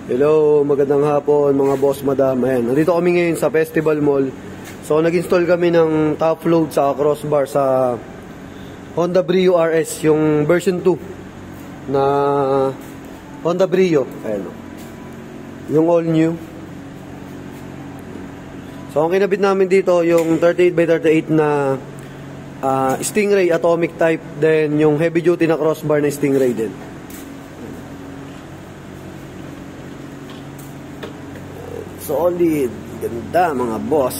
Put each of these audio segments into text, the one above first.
Hello, magandang hapon mga boss, madam. Ayan, nandito kami ngayon sa Festival Mall. So, nag-install kami ng top load sa crossbar sa Honda Brio RS, yung version 2 na Honda Brio. Ayan, yung all new. So, ang kinabit namin dito, yung 38x38 na Stingray atomic type, then yung heavy duty na crossbar na Stingray din. Solid, ganda mga boss.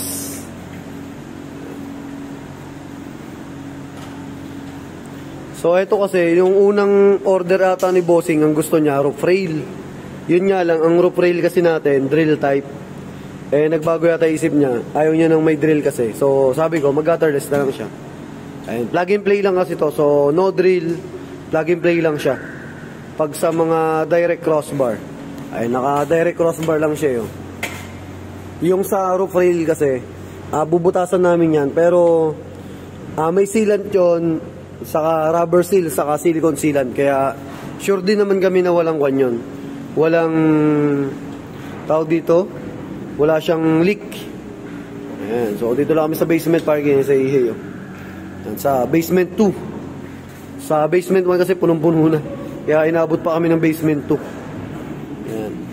So ito kasi yung unang order ata ni Bossing, ang gusto niya roof rail. Yun nga lang, ang roof rail kasi natin drill type. Nagbago yata isip niya, ayaw niya nang may drill kasi. So sabi ko mag-gutterless na lang siya. Ayun, plug and play lang kasi to. So no drill, plug and play lang siya. Pag sa mga direct crossbar, ay naka direct crossbar lang siya yun. Yung sa roof rail kasi, bubutasan namin yan. Pero, may sealant yun, saka rubber seal, saka silicone sealant. Kaya, sure din naman kami na walang kwan yun. Walang, tawag dito, wala siyang leak. Ayan. So, dito lang kami sa basement parking sa Ihe. Ayan, sa basement 2. Sa basement 1 kasi punong-puno na. Kaya, inabot pa kami ng basement 2. Ayan.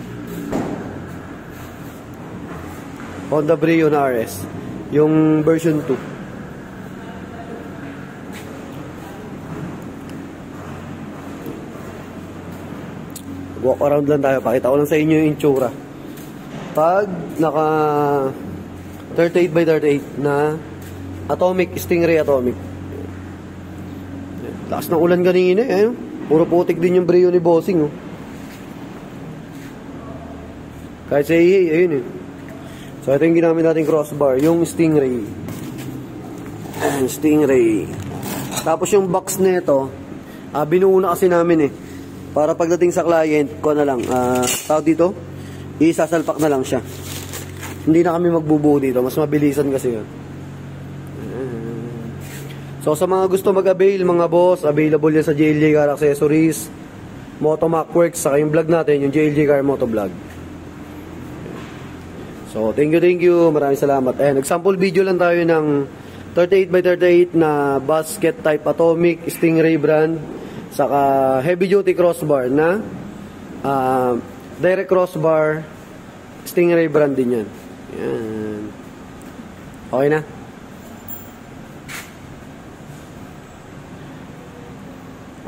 Honda Brio na RS, yung version 2. Walk around lang tayo, pakita ko lang sa inyo yung itsura. Pag naka 38x38 na atomic, Stingray atomic. Lakas ng ulan kanina eh. Puro putik din yung Brio ni Bossing. Oh. Kahit sa Ihe, ayun eh. So, ito yung ginamit natin crossbar, yung Stingray. Ayan, Stingray. Tapos yung box nito, binuo na kasi namin eh. Para pagdating sa client, ko na lang, tawag dito, isasalpak na lang siya. Hindi na kami magbubuo dito, mas mabilisan kasi yun. So, sa mga gusto mag-avail, mga boss, available yan sa JLJ Car Accessories, Motomac Works, saka yung vlog natin, yung JLJ Car Motovlog. So, thank you. Maraming salamat. Nag-sample video lang tayo ng 38x38 na basket type atomic, Stingray brand, saka heavy duty crossbar na direct crossbar, Stingray brand din yan. Yan. Okay na?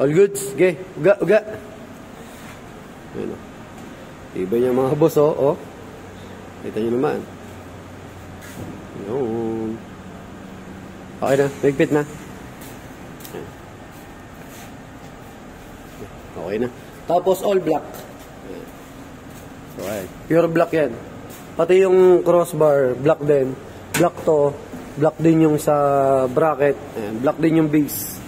All goods? Okay. Uga. Yan o. Iba niya mga boss oh. Kita nyo naman. Yun. Okay na. Bigpit na. Okay na. Tapos all black. Okay. Pure black yan. Pati yung crossbar, black din. Black to. Black din yung sa bracket. Black din yung base.